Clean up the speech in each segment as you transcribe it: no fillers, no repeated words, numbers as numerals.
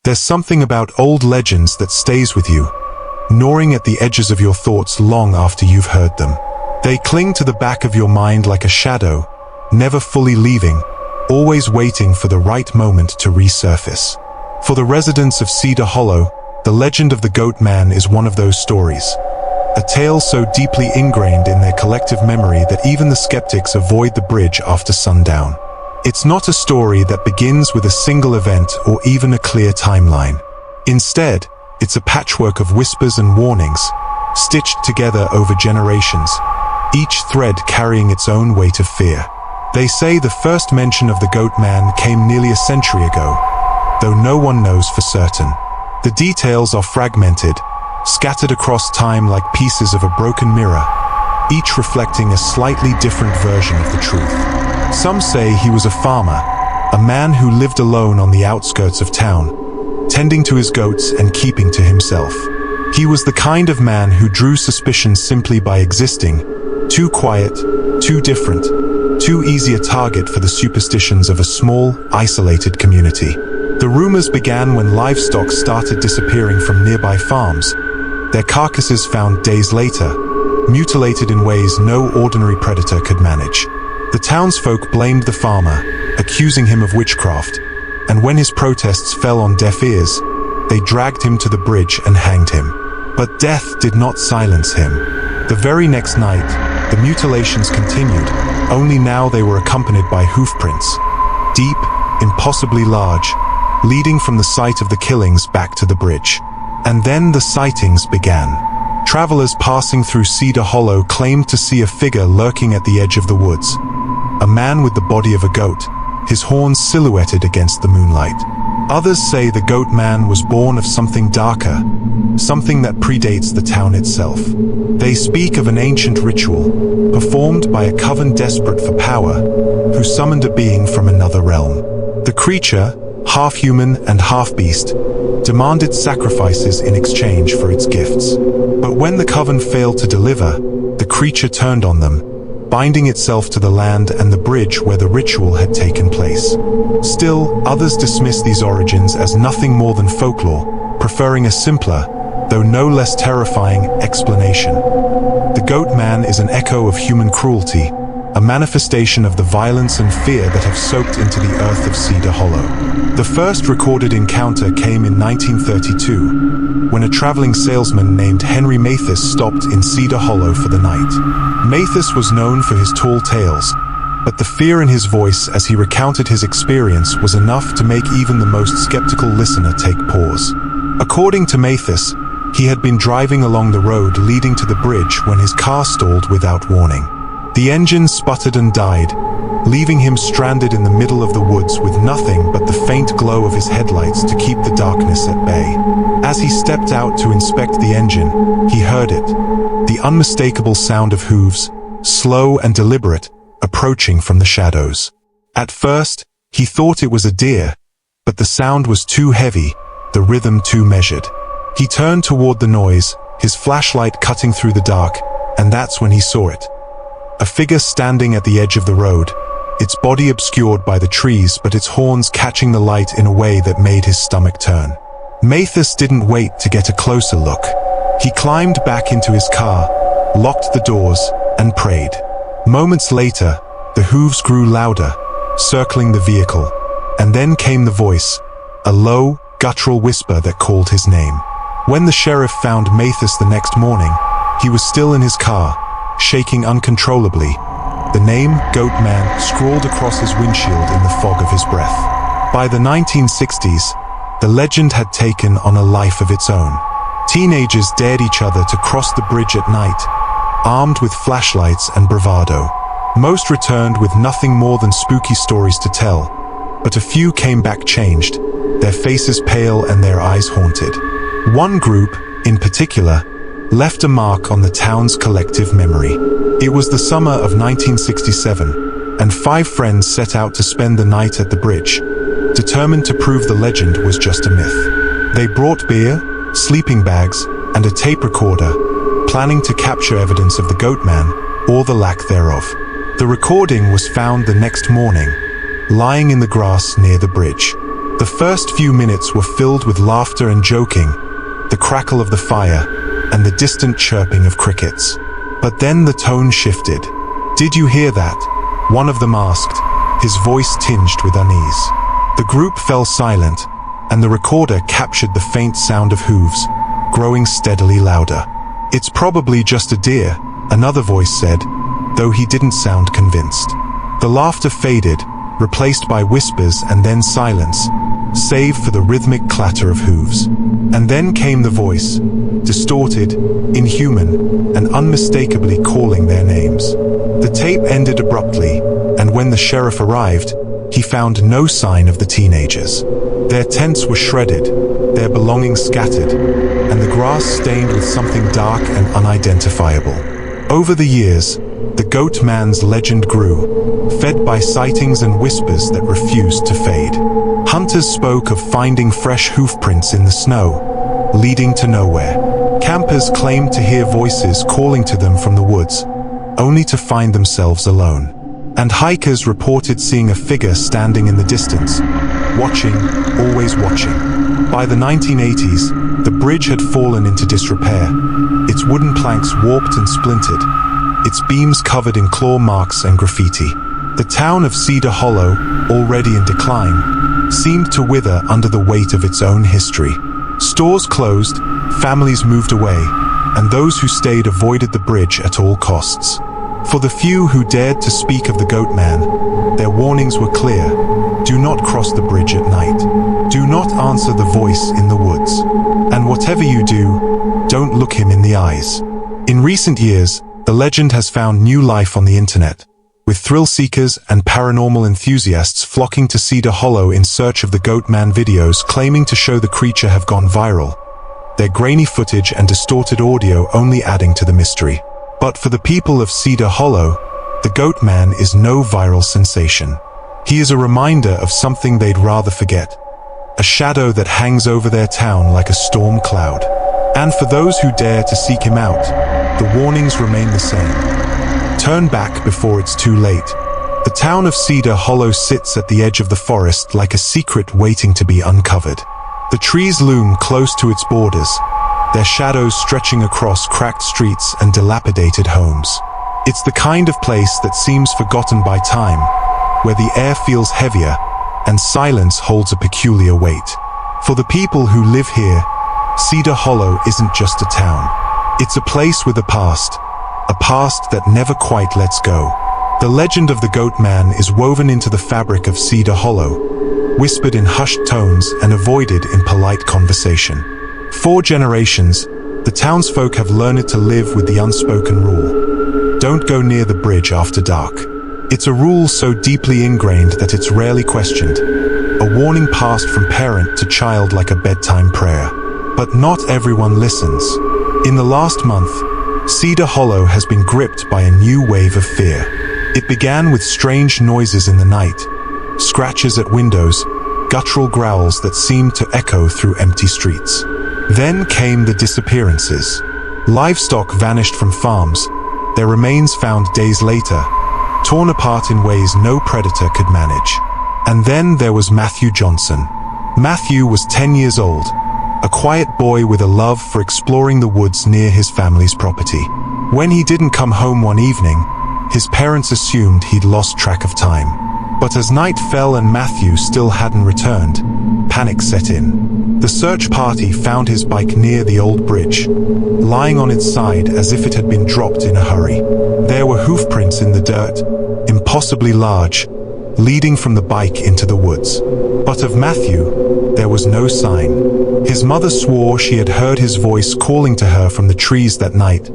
There's something about old legends that stays with you, gnawing at the edges of your thoughts long after you've heard them. They cling to the back of your mind like a shadow, never fully leaving, always waiting for the right moment to resurface. For the residents of Cedar Hollow, the legend of the Goat Man is one of those stories. A tale so deeply ingrained in their collective memory that even the skeptics avoid the bridge after sundown. It's not a story that begins with a single event or even a clear timeline. Instead, it's a patchwork of whispers and warnings, stitched together over generations, each thread carrying its own weight of fear. They say the first mention of the Goat Man came nearly a century ago, though no one knows for certain. The details are fragmented, scattered across time like pieces of a broken mirror, each reflecting a slightly different version of the truth. Some say he was a farmer, a man who lived alone on the outskirts of town, tending to his goats and keeping to himself. He was the kind of man who drew suspicion simply by existing, too quiet, too different, too easy a target for the superstitions of a small, isolated community. The rumors began when livestock started disappearing from nearby farms, their carcasses found days later, mutilated in ways no ordinary predator could manage. The townsfolk blamed the farmer, accusing him of witchcraft, and when his protests fell on deaf ears, they dragged him to the bridge and hanged him. But death did not silence him. The very next night, the mutilations continued, only now they were accompanied by hoofprints, deep, impossibly large, leading from the site of the killings back to the bridge. And then the sightings began. Travelers passing through Cedar Hollow claimed to see a figure lurking at the edge of the woods. A man with the body of a goat, his horns silhouetted against the moonlight. Others say the Goat Man was born of something darker, something that predates the town itself. They speak of an ancient ritual, performed by a coven desperate for power, who summoned a being from another realm. The creature, half human and half beast, demanded sacrifices in exchange for its gifts. But when the coven failed to deliver, the creature turned on them, binding itself to the land and the bridge where the ritual had taken place. Still, others dismiss these origins as nothing more than folklore, preferring a simpler, though no less terrifying, explanation. The Goat Man is an echo of human cruelty, a manifestation of the violence and fear that have soaked into the earth of Cedar Hollow. The first recorded encounter came in 1932, when a traveling salesman named Henry Mathis stopped in Cedar Hollow for the night. Mathis was known for his tall tales, but the fear in his voice as he recounted his experience was enough to make even the most skeptical listener take pause. According to Mathis, he had been driving along the road leading to the bridge when his car stalled without warning. The engine sputtered and died, leaving him stranded in the middle of the woods with nothing but the faint glow of his headlights to keep the darkness at bay. As he stepped out to inspect the engine, he heard it, the unmistakable sound of hooves, slow and deliberate, approaching from the shadows. At first, he thought it was a deer, but the sound was too heavy, the rhythm too measured. He turned toward the noise, his flashlight cutting through the dark, and that's when he saw it. A figure standing at the edge of the road, its body obscured by the trees but its horns catching the light in a way that made his stomach turn. Mathis didn't wait to get a closer look. He climbed back into his car, locked the doors, and prayed. Moments later, the hooves grew louder, circling the vehicle, and then came the voice, a low, guttural whisper that called his name. When the sheriff found Mathis the next morning, he was still in his car, shaking uncontrollably, the name Goat Man scrawled across his windshield in the fog of his breath. By the 1960s, the legend had taken on a life of its own. Teenagers dared each other to cross the bridge at night, armed with flashlights and bravado. Most returned with nothing more than spooky stories to tell, but a few came back changed, their faces pale and their eyes haunted. One group, in particular, left a mark on the town's collective memory. It was the summer of 1967, and 5 friends set out to spend the night at the bridge, determined to prove the legend was just a myth. They brought beer, sleeping bags, and a tape recorder, planning to capture evidence of the Goat Man, or the lack thereof. The recording was found the next morning, lying in the grass near the bridge. The first few minutes were filled with laughter and joking, the crackle of the fire, and the distant chirping of crickets. But then the tone shifted. "Did you hear that?" one of them asked, his voice tinged with unease. The group fell silent, and the recorder captured the faint sound of hooves, growing steadily louder. "It's probably just a deer," another voice said, though he didn't sound convinced. The laughter faded, replaced by whispers and then silence, save for the rhythmic clatter of hooves. And then came the voice, distorted, inhuman, and unmistakably calling their names. The tape ended abruptly, and when the sheriff arrived, he found no sign of the teenagers. Their tents were shredded, their belongings scattered, and the grass stained with something dark and unidentifiable. Over the years, the Goat Man's legend grew, fed by sightings and whispers that refused to fade. Hunters spoke of finding fresh hoofprints in the snow, leading to nowhere. Campers claimed to hear voices calling to them from the woods, only to find themselves alone. And hikers reported seeing a figure standing in the distance, watching, always watching. By the 1980s, the bridge had fallen into disrepair, its wooden planks warped and splintered, its beams covered in claw marks and graffiti. The town of Cedar Hollow, already in decline, seemed to wither under the weight of its own history. Stores closed, families moved away, and those who stayed avoided the bridge at all costs. For the few who dared to speak of the Goat Man, their warnings were clear. Do not cross the bridge at night. Do not answer the voice in the woods. And whatever you do, don't look him in the eyes. In recent years, the legend has found new life on the internet, with thrill-seekers and paranormal enthusiasts flocking to Cedar Hollow in search of the Goat Man. Videos claiming to show the creature have gone viral, their grainy footage and distorted audio only adding to the mystery. But for the people of Cedar Hollow, the Goat Man is no viral sensation. He is a reminder of something they'd rather forget, a shadow that hangs over their town like a storm cloud. And for those who dare to seek him out, the warnings remain the same. Turn back before it's too late. The town of Cedar Hollow sits at the edge of the forest like a secret waiting to be uncovered. The trees loom close to its borders, their shadows stretching across cracked streets and dilapidated homes. It's the kind of place that seems forgotten by time, where the air feels heavier and silence holds a peculiar weight. For the people who live here, Cedar Hollow isn't just a town. It's a place with a past that never quite lets go. The legend of the Goat Man is woven into the fabric of Cedar Hollow, whispered in hushed tones and avoided in polite conversation. For generations, the townsfolk have learned to live with the unspoken rule. Don't go near the bridge after dark. It's a rule so deeply ingrained that it's rarely questioned, a warning passed from parent to child like a bedtime prayer. But not everyone listens. In the last month, Cedar Hollow has been gripped by a new wave of fear. It began with strange noises in the night, scratches at windows, guttural growls that seemed to echo through empty streets. Then came the disappearances. Livestock vanished from farms, their remains found days later, torn apart in ways no predator could manage. And then there was Matthew Johnson. Matthew was 10 years old, a quiet boy with a love for exploring the woods near his family's property. When he didn't come home one evening, his parents assumed he'd lost track of time. But as night fell and Matthew still hadn't returned, panic set in. The search party found his bike near the old bridge, lying on its side as if it had been dropped in a hurry. There were hoofprints in the dirt, impossibly large, leading from the bike into the woods. But of Matthew, there was no sign. His mother swore she had heard his voice calling to her from the trees that night,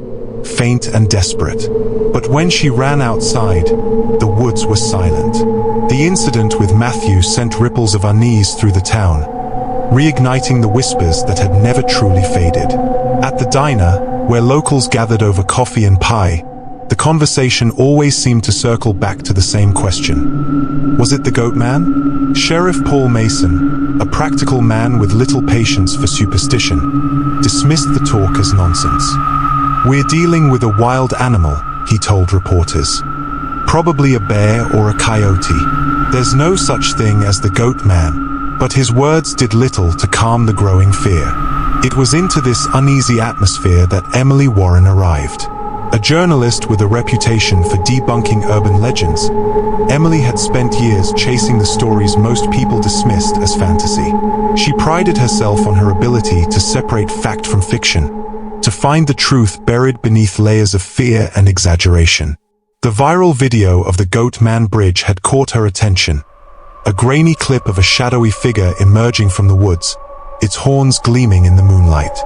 faint and desperate. But when she ran outside, the woods were silent. The incident with Matthew sent ripples of unease through the town, reigniting the whispers that had never truly faded. At the diner, where locals gathered over coffee and pie, the conversation always seemed to circle back to the same question. Was it the Goat Man? Sheriff Paul Mason, a practical man with little patience for superstition, dismissed the talk as nonsense. "We're dealing with a wild animal," he told reporters. "Probably a bear or a coyote. There's no such thing as the Goat Man. But his words did little to calm the growing fear. It was into this uneasy atmosphere that Emily Warren arrived. A journalist with a reputation for debunking urban legends, Emily had spent years chasing the stories most people dismissed as fantasy. She prided herself on her ability to separate fact from fiction, to find the truth buried beneath layers of fear and exaggeration. The viral video of the Goatman Bridge had caught her attention. A grainy clip of a shadowy figure emerging from the woods, its horns gleaming in the moonlight.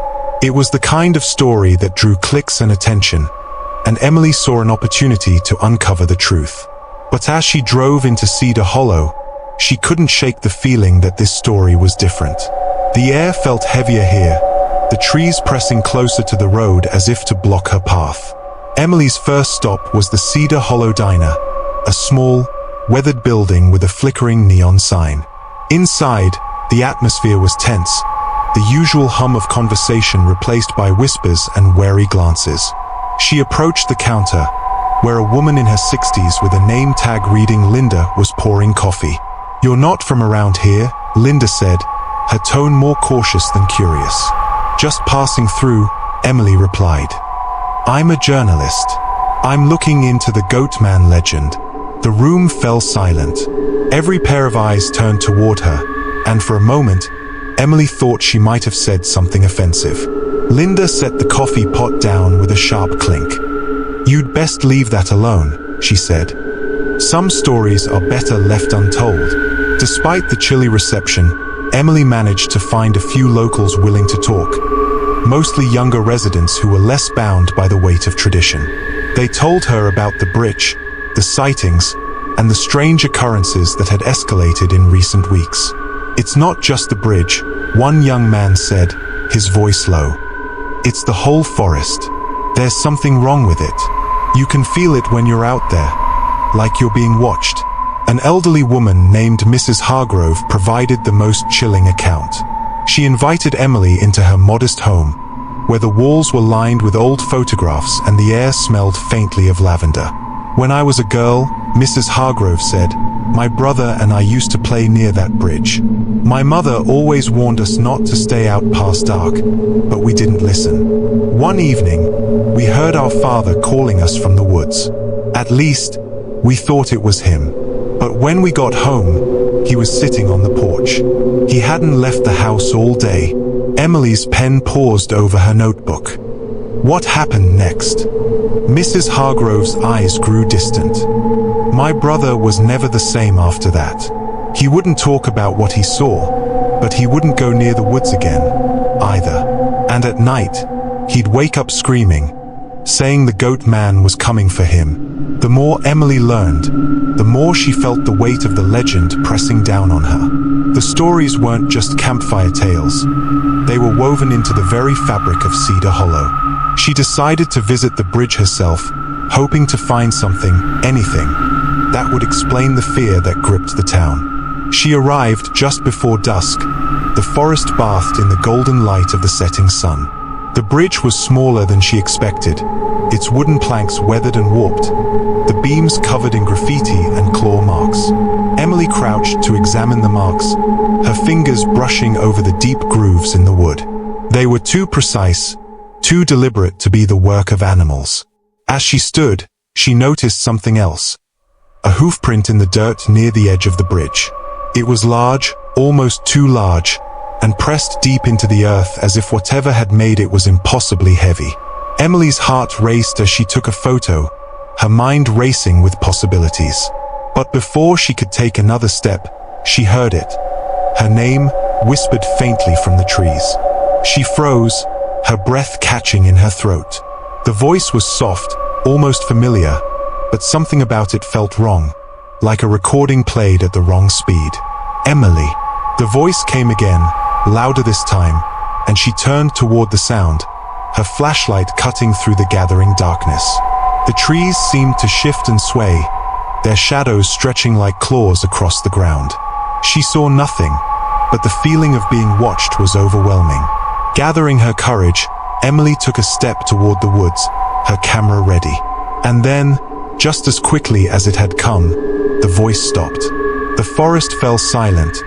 It was the kind of story that drew clicks and attention, and Emily saw an opportunity to uncover the truth. But as she drove into Cedar Hollow, she couldn't shake the feeling that this story was different. The air felt heavier here, the trees pressing closer to the road as if to block her path. Emily's first stop was the Cedar Hollow Diner, a small, weathered building with a flickering neon sign. Inside, the atmosphere was tense, the usual hum of conversation replaced by whispers and wary glances. She approached the counter, where a woman in her 60s with a name tag reading Linda was pouring coffee. "You're not from around here," Linda said, her tone more cautious than curious. "Just passing through," Emily replied. "I'm a journalist. I'm looking into the Goatman legend." The room fell silent. Every pair of eyes turned toward her, and for a moment, Emily thought she might have said something offensive. Linda set the coffee pot down with a sharp clink. "You'd best leave that alone," she said. "Some stories are better left untold." Despite the chilly reception, Emily managed to find a few locals willing to talk, mostly younger residents who were less bound by the weight of tradition. They told her about the bridge, the sightings, and the strange occurrences that had escalated in recent weeks. "It's not just the bridge," one young man said, his voice low. "It's the whole forest. There's something wrong with it. You can feel it when you're out there, like you're being watched." An elderly woman named Mrs. Hargrove provided the most chilling account. She invited Emily into her modest home, where the walls were lined with old photographs and the air smelled faintly of lavender. "When I was a girl," Mrs. Hargrove said, "my brother and I used to play near that bridge. My mother always warned us not to stay out past dark, but we didn't listen. One evening, we heard our father calling us from the woods. At least, we thought it was him. But when we got home, he was sitting on the porch. He hadn't left the house all day." Emily's pen paused over her notebook. What happened next? Mrs. Hargrove's eyes grew distant. "My brother was never the same after that. He wouldn't talk about what he saw, but he wouldn't go near the woods again, either. And at night, he'd wake up screaming, saying the Goatman was coming for him." The more Emily learned, the more she felt the weight of the legend pressing down on her. The stories weren't just campfire tales. They were woven into the very fabric of Cedar Hollow. She decided to visit the bridge herself, hoping to find something, anything, that would explain the fear that gripped the town. She arrived just before dusk, the forest bathed in the golden light of the setting sun. The bridge was smaller than she expected, its wooden planks weathered and warped, the beams covered in graffiti and claw marks. Emily crouched to examine the marks, her fingers brushing over the deep grooves in the wood. They were too precise, too deliberate to be the work of animals. As she stood, she noticed something else. A hoofprint in the dirt near the edge of the bridge. It was large, almost too large, and pressed deep into the earth as if whatever had made it was impossibly heavy. Emily's heart raced as she took a photo, her mind racing with possibilities. But before she could take another step, she heard it. Her name whispered faintly from the trees. She froze, her breath catching in her throat. The voice was soft, almost familiar, but something about it felt wrong, like a recording played at the wrong speed. "Emily." The voice came again, louder this time, and she turned toward the sound, her flashlight cutting through the gathering darkness. The trees seemed to shift and sway, their shadows stretching like claws across the ground. She saw nothing, but the feeling of being watched was overwhelming. Gathering her courage, Emily took a step toward the woods, her camera ready. And then, just as quickly as it had come, the voice stopped. The forest fell silent,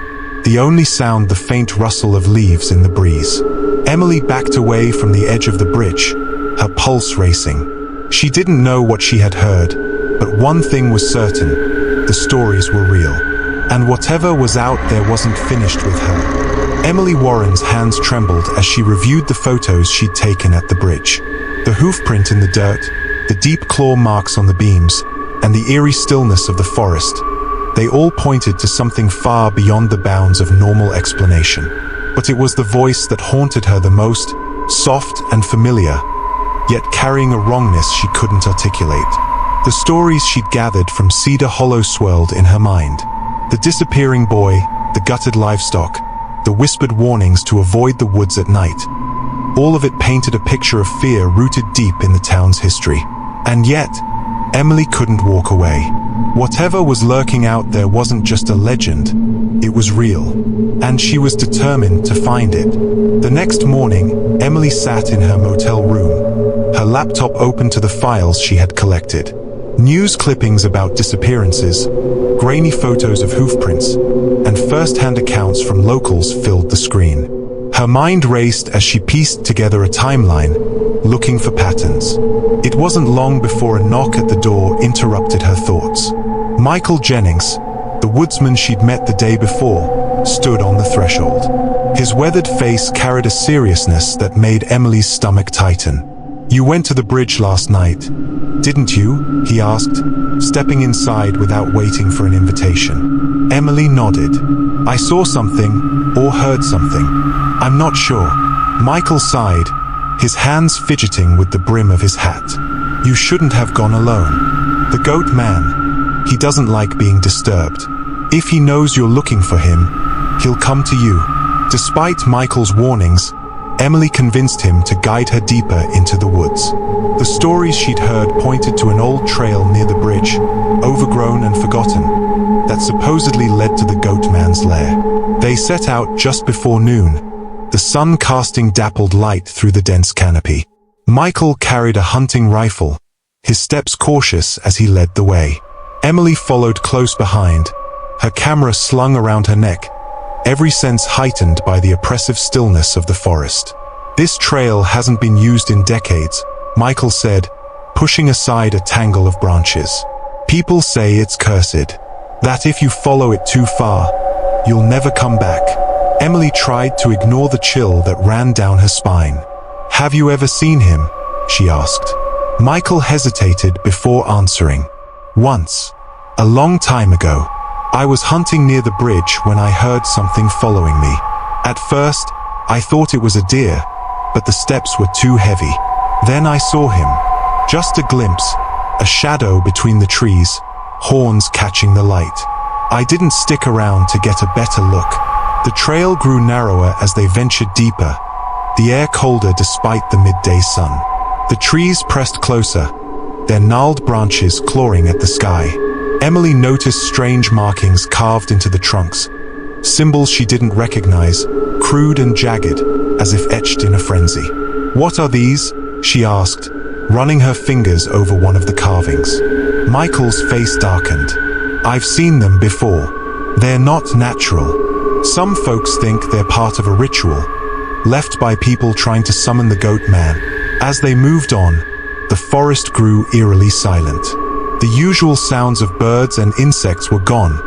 the only sound the faint rustle of leaves in the breeze. Emily backed away from the edge of the bridge, her pulse racing. She didn't know what she had heard, but one thing was certain: the stories were real. And whatever was out there wasn't finished with her. Emily Warren's hands trembled as she reviewed the photos she'd taken at the bridge. The hoofprint in the dirt, the deep claw marks on the beams, and the eerie stillness of the forest. They all pointed to something far beyond the bounds of normal explanation. But it was the voice that haunted her the most, soft and familiar, yet carrying a wrongness she couldn't articulate. The stories she'd gathered from Cedar Hollow swirled in her mind. The disappearing boy, the gutted livestock, the whispered warnings to avoid the woods at night. All of it painted a picture of fear rooted deep in the town's history. And yet, Emily couldn't walk away. Whatever was lurking out there wasn't just a legend, it was real. And she was determined to find it. The next morning, Emily sat in her motel room, her laptop open to the files she had collected. News clippings about disappearances, grainy photos of hoofprints, and first-hand accounts from locals filled the screen. Her mind raced as she pieced together a timeline, looking for patterns. It wasn't long before a knock at the door interrupted her thoughts. Michael Jennings, the woodsman she'd met the day before, stood on the threshold. His weathered face carried a seriousness that made Emily's stomach tighten. "You went to the bridge last night, didn't you?" he asked, stepping inside without waiting for an invitation. Emily nodded. "I saw something, or heard something. I'm not sure." Michael sighed, his hands fidgeting with the brim of his hat. "You shouldn't have gone alone. The goat man, he doesn't like being disturbed. If he knows you're looking for him, he'll come to you." Despite Michael's warnings, Emily convinced him to guide her deeper into the woods. The stories she'd heard pointed to an old trail near the bridge, overgrown and forgotten, that supposedly led to the goat man's lair. They set out just before noon, the sun casting dappled light through the dense canopy. Michael carried a hunting rifle, his steps cautious as he led the way. Emily followed close behind, her camera slung around her neck, every sense heightened by the oppressive stillness of the forest. "This trail hasn't been used in decades," Michael said, pushing aside a tangle of branches. "People say it's cursed, that if you follow it too far, you'll never come back." Emily tried to ignore the chill that ran down her spine. "Have you ever seen him?" she asked. Michael hesitated before answering. "Once. A long time ago. I was hunting near the bridge when I heard something following me. At first, I thought it was a deer, but the steps were too heavy. Then I saw him. Just a glimpse, a shadow between the trees, horns catching the light. I didn't stick around to get a better look." The trail grew narrower as they ventured deeper, the air colder despite the midday sun. The trees pressed closer, their gnarled branches clawing at the sky. Emily noticed strange markings carved into the trunks, symbols she didn't recognize, crude and jagged, as if etched in a frenzy. "What are these?" she asked, running her fingers over one of the carvings. Michael's face darkened. "I've seen them before. They're not natural. Some folks think they're part of a ritual, left by people trying to summon the goat man." As they moved on, the forest grew eerily silent. The usual sounds of birds and insects were gone,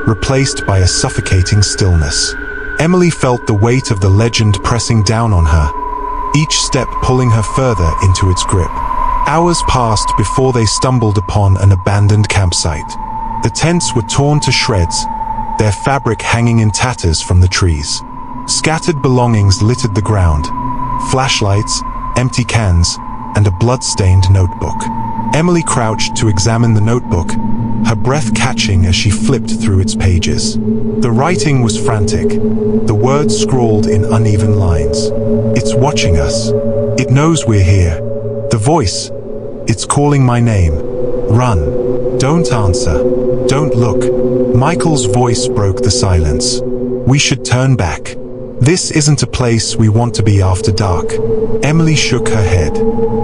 replaced by a suffocating stillness. Emily felt the weight of the legend pressing down on her, each step pulling her further into its grip. Hours passed before they stumbled upon an abandoned campsite. The tents were torn to shreds, their fabric hanging in tatters from the trees. Scattered belongings littered the ground, flashlights, empty cans, and a blood-stained notebook. Emily crouched to examine the notebook, her breath catching as she flipped through its pages. The writing was frantic, the words scrawled in uneven lines. "It's watching us. It knows we're here. The voice, it's calling my name. Run. Don't answer. Don't look." Michael's voice broke the silence. "We should turn back. This isn't a place we want to be after dark." Emily shook her head.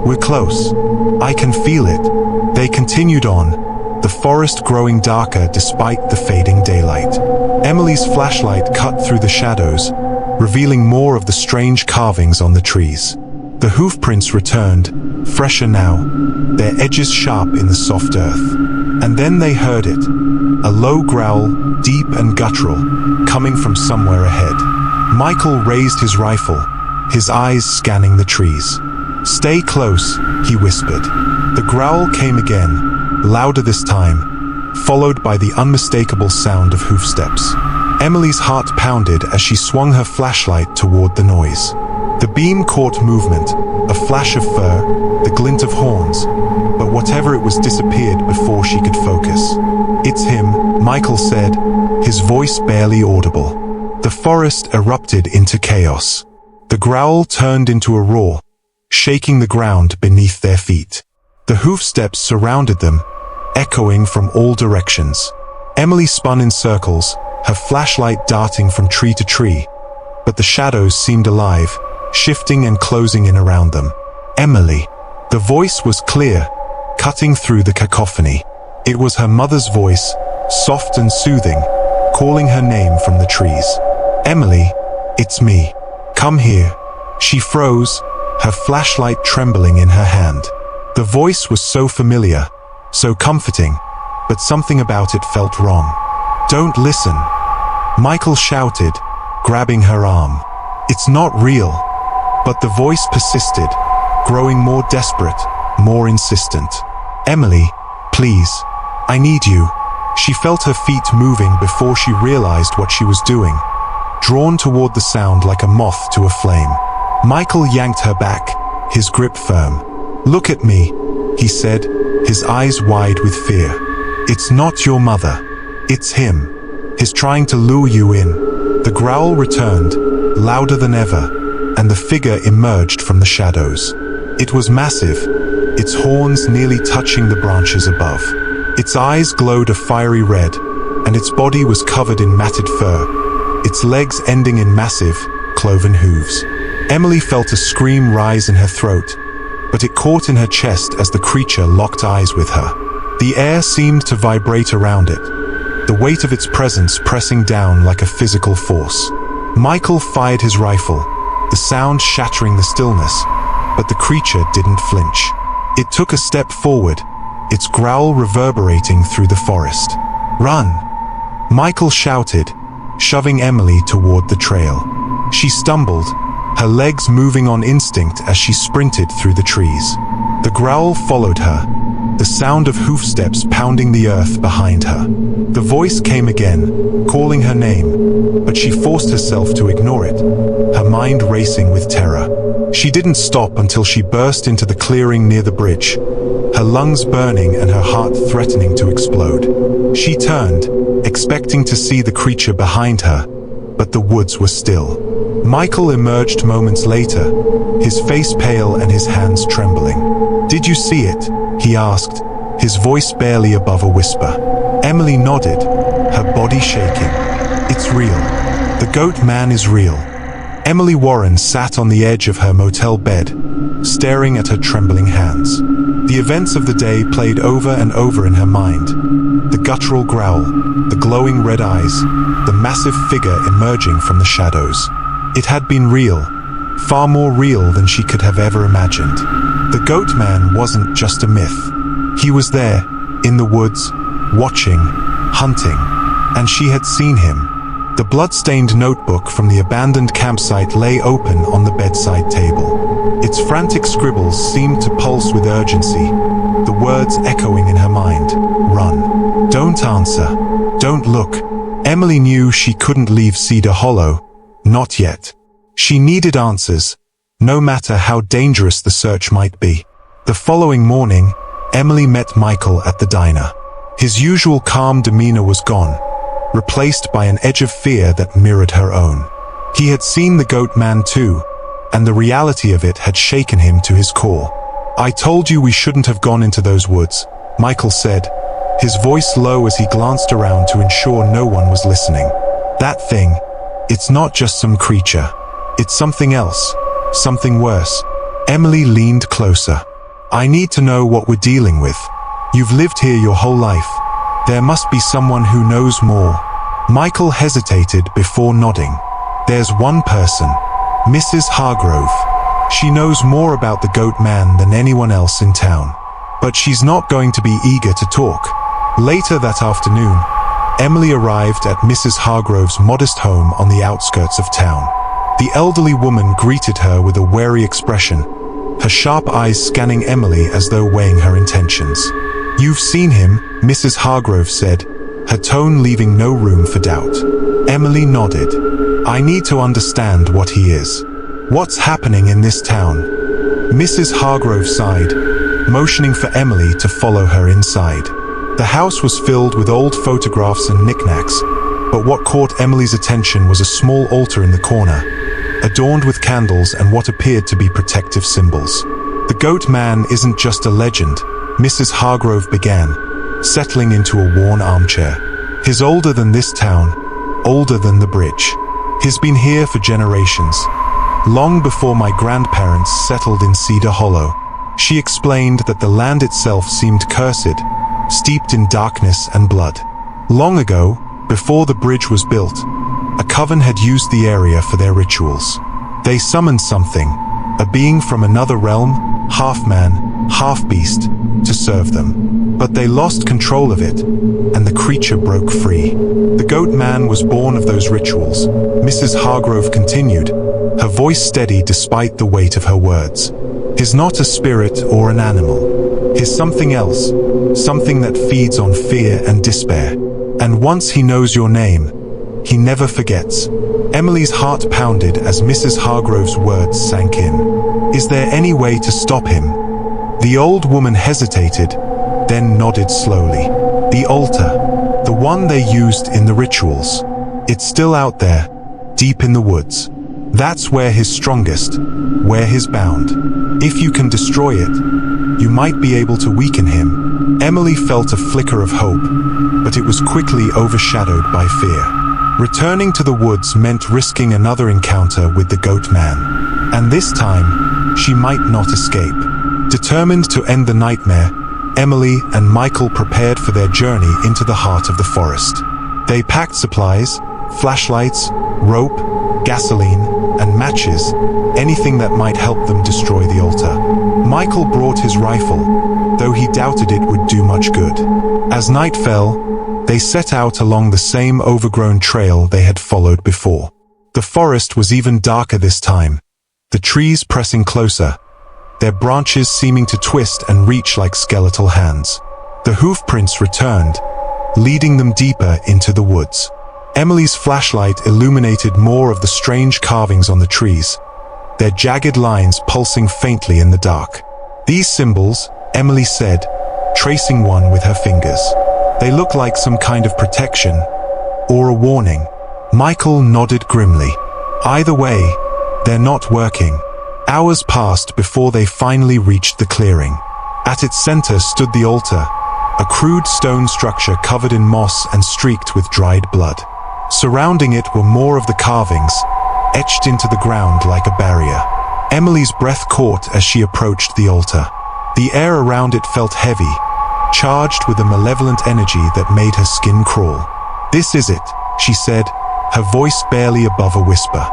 "We're close. I can feel it." They continued on, the forest growing darker despite the fading daylight. Emily's flashlight cut through the shadows, revealing more of the strange carvings on the trees. The hoofprints returned, fresher now, their edges sharp in the soft earth. And then they heard it, a low growl, deep and guttural, coming from somewhere ahead. Michael raised his rifle, his eyes scanning the trees. "Stay close," he whispered. The growl came again, louder this time, followed by the unmistakable sound of hoofsteps. Emily's heart pounded as she swung her flashlight toward the noise. The beam caught movement, a flash of fur, the glint of horns, but whatever it was disappeared before she could focus. "It's him," Michael said, his voice barely audible. The forest erupted into chaos. The growl turned into a roar, shaking the ground beneath their feet. The hoofsteps surrounded them, echoing from all directions. Emily spun in circles, her flashlight darting from tree to tree, but the shadows seemed alive, shifting and closing in around them. "Emily." The voice was clear, cutting through the cacophony. It was her mother's voice, soft and soothing, calling her name from the trees. "Emily, it's me. Come here." She froze, her flashlight trembling in her hand. The voice was so familiar, so comforting, but something about it felt wrong. "Don't listen," Michael shouted, grabbing her arm. "It's not real." But the voice persisted, growing more desperate, more insistent. "Emily, please, I need you." She felt her feet moving before she realized what she was doing, drawn toward the sound like a moth to a flame. Michael yanked her back, his grip firm. "Look at me," he said, his eyes wide with fear. "It's not your mother. It's him. He's trying to lure you in." The growl returned, louder than ever, and the figure emerged from the shadows. It was massive, its horns nearly touching the branches above. Its eyes glowed a fiery red, and its body was covered in matted fur, its legs ending in massive, cloven hooves. Emily felt a scream rise in her throat, but it caught in her chest as the creature locked eyes with her. The air seemed to vibrate around it, the weight of its presence pressing down like a physical force. Michael fired his rifle, the sound shattering the stillness, but the creature didn't flinch. It took a step forward, its growl reverberating through the forest. "Run!" Michael shouted, shoving Emily toward the trail. She stumbled, her legs moving on instinct as she sprinted through the trees. The growl followed her, the sound of hoofsteps pounding the earth behind her. The voice came again, calling her name, but she forced herself to ignore it, her mind racing with terror. She didn't stop until she burst into the clearing near the bridge, her lungs burning and her heart threatening to explode. She turned, expecting to see the creature behind her, but the woods were still. Michael emerged moments later, his face pale and his hands trembling. "Did you see it?" he asked, his voice barely above a whisper. Emily nodded, her body shaking. "It's real. The goat man is real." Emily Warren sat on the edge of her motel bed, staring at her trembling hands. The events of the day played over and over in her mind. The guttural growl, the glowing red eyes, the massive figure emerging from the shadows. It had been real, far more real than she could have ever imagined. The goat man wasn't just a myth. He was there, in the woods, watching, hunting, and she had seen him. The blood-stained notebook from the abandoned campsite lay open on the bedside table. Its frantic scribbles seemed to pulse with urgency, the words echoing in her mind. "Run. Don't answer. Don't look." Emily knew she couldn't leave Cedar Hollow, not yet. She needed answers, no matter how dangerous the search might be. The following morning, Emily met Michael at the diner. His usual calm demeanor was gone, replaced by an edge of fear that mirrored her own. He had seen the goat man too, and the reality of it had shaken him to his core. "I told you we shouldn't have gone into those woods," Michael said, his voice low as he glanced around to ensure no one was listening. "That thing, it's not just some creature. It's something else, something worse." Emily leaned closer. "I need to know what we're dealing with." You've lived here your whole life. There must be someone who knows more. Michael hesitated before nodding. There's one person, Mrs. Hargrove. She knows more about the Goat Man than anyone else in town. But she's not going to be eager to talk. Later that afternoon, Emily arrived at Mrs. Hargrove's modest home on the outskirts of town. The elderly woman greeted her with a wary expression, her sharp eyes scanning Emily as though weighing her intentions. "You've seen him," Mrs. Hargrove said, her tone leaving no room for doubt. Emily nodded. "I need to understand what he is. What's happening in this town?" Mrs. Hargrove sighed, motioning for Emily to follow her inside. The house was filled with old photographs and knickknacks, but what caught Emily's attention was a small altar in the corner, adorned with candles and what appeared to be protective symbols. "The Goat Man isn't just a legend," Mrs. Hargrove began, settling into a worn armchair. "He's older than this town, older than the bridge. He's been here for generations, long before my grandparents settled in Cedar Hollow." She explained that the land itself seemed cursed, steeped in darkness and blood. Long ago, before the bridge was built, a coven had used the area for their rituals. They summoned something, a being from another realm, half man, half beast, to serve them. But they lost control of it, and the creature broke free. The Goat Man was born of those rituals, Mrs. Hargrove continued, her voice steady despite the weight of her words. "He's not a spirit or an animal. He's something else, something that feeds on fear and despair. And once he knows your name, he never forgets." Emily's heart pounded as Mrs. Hargrove's words sank in. "Is there any way to stop him?" The old woman hesitated, then nodded slowly. "The altar, the one they used in the rituals. It's still out there, deep in the woods. That's where he's strongest, where he's bound. If you can destroy it, you might be able to weaken him." Emily felt a flicker of hope, but it was quickly overshadowed by fear. Returning to the woods meant risking another encounter with the Goat Man, and this time, she might not escape. Determined to end the nightmare, Emily and Michael prepared for their journey into the heart of the forest. They packed supplies, flashlights, rope, gasoline, and matches, anything that might help them destroy the altar. Michael brought his rifle, though he doubted it would do much good. As night fell, they set out along the same overgrown trail they had followed before. The forest was even darker this time, the trees pressing closer, their branches seeming to twist and reach like skeletal hands. The hoof prints returned, leading them deeper into the woods. Emily's flashlight illuminated more of the strange carvings on the trees, their jagged lines pulsing faintly in the dark. "These symbols," Emily said, tracing one with her fingers. "They look like some kind of protection, or a warning." Michael nodded grimly. "Either way, they're not working." Hours passed before they finally reached the clearing. At its center stood the altar, a crude stone structure covered in moss and streaked with dried blood. Surrounding it were more of the carvings, etched into the ground like a barrier. Emily's breath caught as she approached the altar. The air around it felt heavy, charged with a malevolent energy that made her skin crawl. "This is it," she said, her voice barely above a whisper.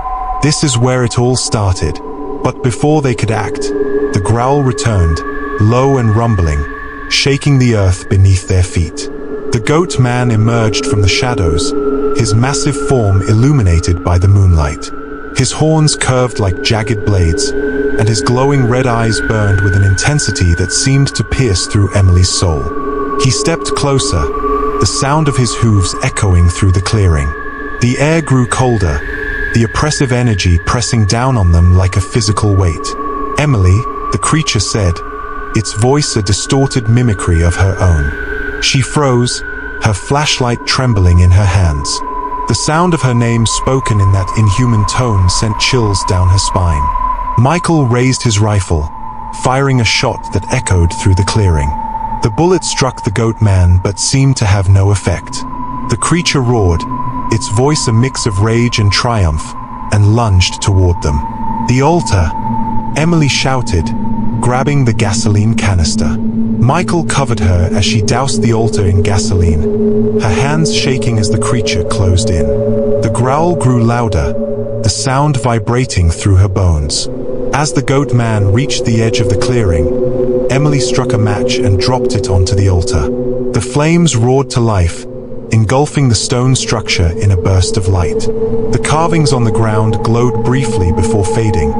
"This is where it all started." But before they could act, the growl returned, low and rumbling, shaking the earth beneath their feet. The Goat Man emerged from the shadows, his massive form illuminated by the moonlight. His horns curved like jagged blades, and his glowing red eyes burned with an intensity that seemed to pierce through Emily's soul. He stepped closer, the sound of his hooves echoing through the clearing. The air grew colder, the oppressive energy pressing down on them like a physical weight. "Emily," the creature said, its voice a distorted mimicry of her own. She froze, her flashlight trembling in her hands. The sound of her name spoken in that inhuman tone sent chills down her spine. Michael raised his rifle, firing a shot that echoed through the clearing. The bullet struck the Goat Man but seemed to have no effect. The creature roared, its voice a mix of rage and triumph, and lunged toward them. "The altar!" Emily shouted, grabbing the gasoline canister. Michael covered her as she doused the altar in gasoline, her hands shaking as the creature closed in. The growl grew louder, the sound vibrating through her bones. As the goat man reached the edge of the clearing, Emily struck a match and dropped it onto the altar. The flames roared to life, engulfing the stone structure in a burst of light. The carvings on the ground glowed briefly before fading,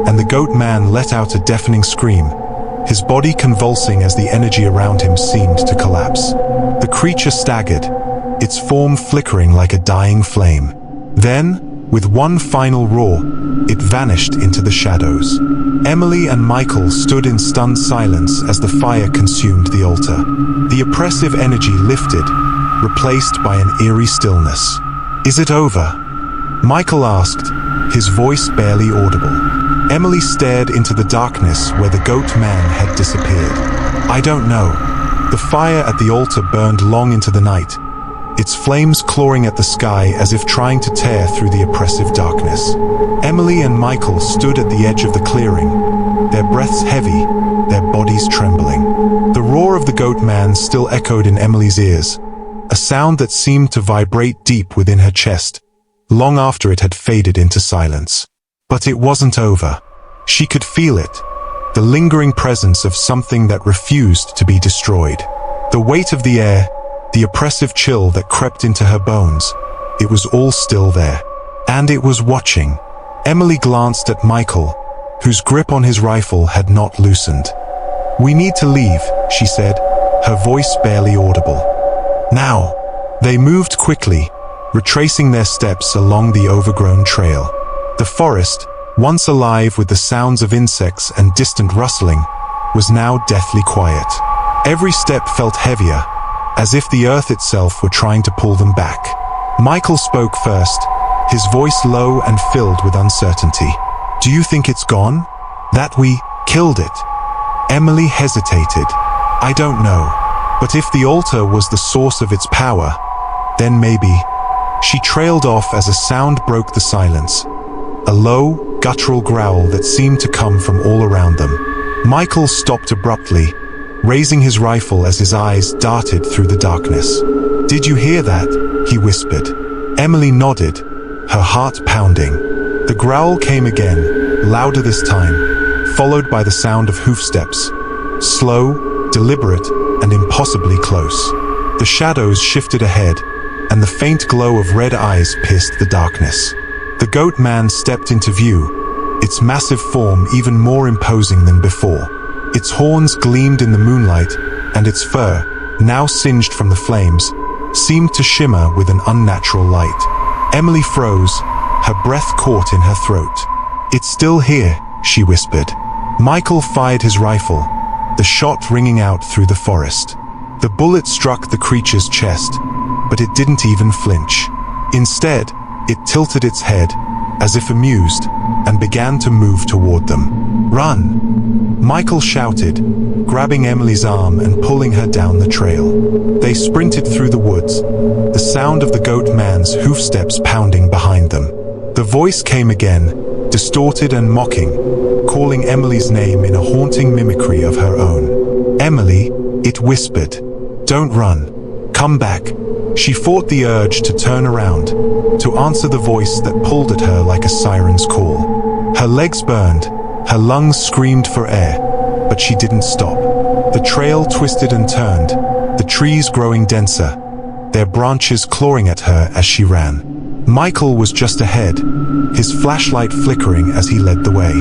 and the goat man let out a deafening scream, his body convulsing as the energy around him seemed to collapse. The creature staggered, its form flickering like a dying flame. Then, with one final roar, it vanished into the shadows. Emily and Michael stood in stunned silence as the fire consumed the altar. The oppressive energy lifted, replaced by an eerie stillness. "Is it over?" Michael asked, his voice barely audible. Emily stared into the darkness where the goat man had disappeared. "I don't know." The fire at the altar burned long into the night, its flames clawing at the sky as if trying to tear through the oppressive darkness. Emily and Michael stood at the edge of the clearing, their breaths heavy, their bodies trembling. The roar of the goat man still echoed in Emily's ears, a sound that seemed to vibrate deep within her chest, long after it had faded into silence. But it wasn't over. She could feel it, the lingering presence of something that refused to be destroyed. The weight of the air, the oppressive chill that crept into her bones, it was all still there. And it was watching. Emily glanced at Michael, whose grip on his rifle had not loosened. "We need to leave," she said, her voice barely audible. "Now." They moved quickly, retracing their steps along the overgrown trail. The forest, once alive with the sounds of insects and distant rustling, was now deathly quiet. Every step felt heavier, as if the earth itself were trying to pull them back. Michael spoke first, his voice low and filled with uncertainty. "Do you think it's gone? That we killed it?" Emily hesitated. "I don't know. But if the altar was the source of its power, then maybe." She trailed off as a sound broke the silence, a low, guttural growl that seemed to come from all around them. Michael stopped abruptly, raising his rifle as his eyes darted through the darkness. "Did you hear that?" he whispered. Emily nodded, her heart pounding. The growl came again, louder this time, followed by the sound of hoofsteps, slow, deliberate, and impossibly close. The shadows shifted ahead, and the faint glow of red eyes pierced the darkness. The goat man stepped into view, its massive form even more imposing than before. Its horns gleamed in the moonlight, and its fur, now singed from the flames, seemed to shimmer with an unnatural light. Emily froze, her breath caught in her throat. "It's still here," she whispered. Michael fired his rifle, the shot ringing out through the forest. The bullet struck the creature's chest, but it didn't even flinch. Instead, it tilted its head, as if amused, and began to move toward them. "Run!" Michael shouted, grabbing Emily's arm and pulling her down the trail. They sprinted through the woods, the sound of the goat man's hoofsteps pounding behind them. The voice came again, distorted and mocking, calling Emily's name in a haunting mimicry of her own. "Emily," it whispered, "don't run. Come back." She fought the urge to turn around, to answer the voice that pulled at her like a siren's call. Her legs burned, her lungs screamed for air, but she didn't stop. The trail twisted and turned, the trees growing denser, their branches clawing at her as she ran. Michael was just ahead, his flashlight flickering as he led the way.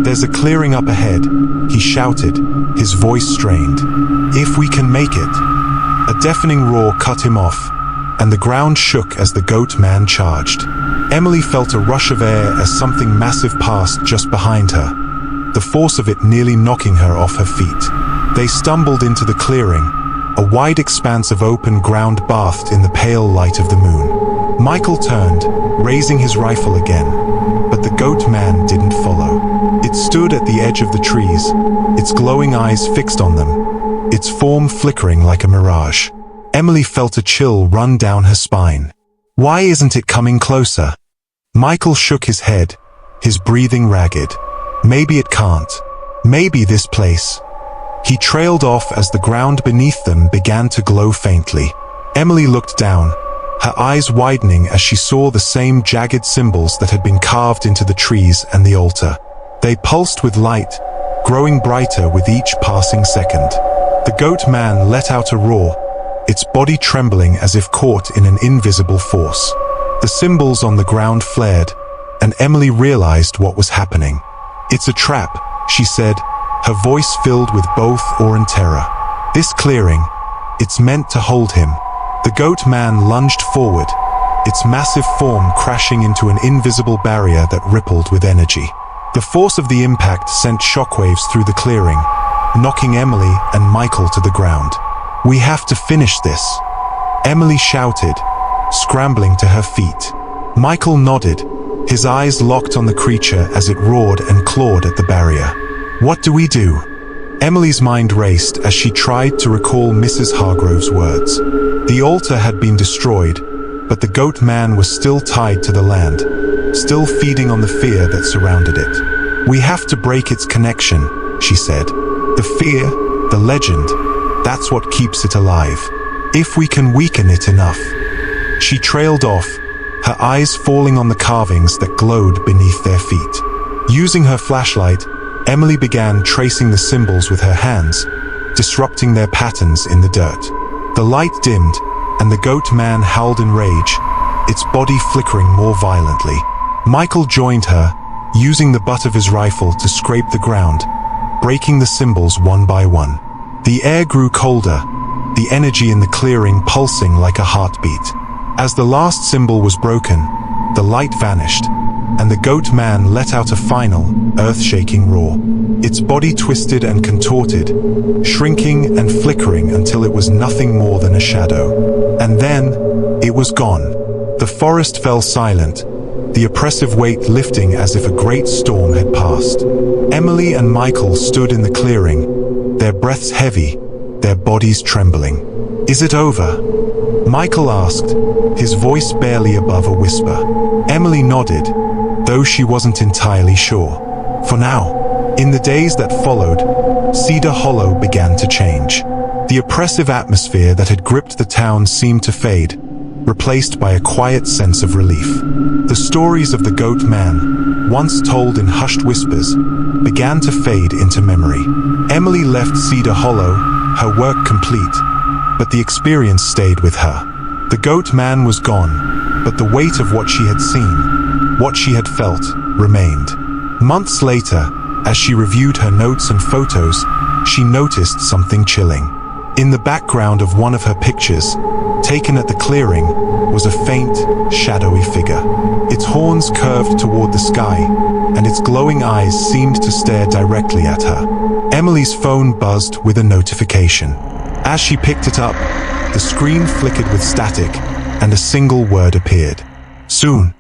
"There's a clearing up ahead," he shouted, his voice strained. "If we can make it." A deafening roar cut him off, and the ground shook as the goat man charged. Emily felt a rush of air as something massive passed just behind her, the force of it nearly knocking her off her feet. They stumbled into the clearing, a wide expanse of open ground bathed in the pale light of the moon. Michael turned, raising his rifle again, but the goat man didn't follow. It stood at the edge of the trees, its glowing eyes fixed on them, its form flickering like a mirage. Emily felt a chill run down her spine. Why isn't it coming closer? Michael shook his head, his breathing ragged. Maybe it can't. Maybe this place. He trailed off as the ground beneath them began to glow faintly. Emily looked down, her eyes widening as she saw the same jagged symbols that had been carved into the trees and the altar. They pulsed with light, growing brighter with each passing second. The goat man let out a roar, its body trembling as if caught in an invisible force. The symbols on the ground flared, and Emily realized what was happening. "It's a trap," she said, her voice filled with both awe and terror. "This clearing, it's meant to hold him." The goat man lunged forward, its massive form crashing into an invisible barrier that rippled with energy. The force of the impact sent shockwaves through the clearing, knocking Emily and Michael to the ground. "We have to finish this," Emily shouted, scrambling to her feet. Michael nodded, his eyes locked on the creature as it roared and clawed at the barrier. "What do we do?" Emily's mind raced as she tried to recall Mrs. Hargrove's words. The altar had been destroyed, but the goat man was still tied to the land, still feeding on the fear that surrounded it. "We have to break its connection," she said. "The fear, the legend, that's what keeps it alive. If we can weaken it enough." She trailed off, her eyes falling on the carvings that glowed beneath their feet. Using her flashlight, Emily began tracing the symbols with her hands, disrupting their patterns in the dirt. The light dimmed, and the goat man howled in rage, its body flickering more violently. Michael joined her, using the butt of his rifle to scrape the ground, breaking the symbols one by one. The air grew colder, the energy in the clearing pulsing like a heartbeat. As the last symbol was broken, the light vanished, and the goat man let out a final, earth-shaking roar. Its body twisted and contorted, shrinking and flickering until it was nothing more than a shadow. And then, it was gone. The forest fell silent, the oppressive weight lifting as if a great storm had passed. Emily and Michael stood in the clearing, their breaths heavy, their bodies trembling. "Is it over?" Michael asked, his voice barely above a whisper. Emily nodded, though she wasn't entirely sure. For now. In the days that followed, Cedar Hollow began to change. The oppressive atmosphere that had gripped the town seemed to fade, replaced by a quiet sense of relief. The stories of the goat man, once told in hushed whispers, began to fade into memory. Emily left Cedar Hollow, her work complete, but the experience stayed with her. The goat man was gone, but the weight of what she had seen, what she had felt, remained. Months later, as she reviewed her notes and photos, she noticed something chilling. In the background of one of her pictures, taken at the clearing, was a faint, shadowy figure. Its horns curved toward the sky, and its glowing eyes seemed to stare directly at her. Emily's phone buzzed with a notification. As she picked it up, the screen flickered with static, and a single word appeared. "Soon."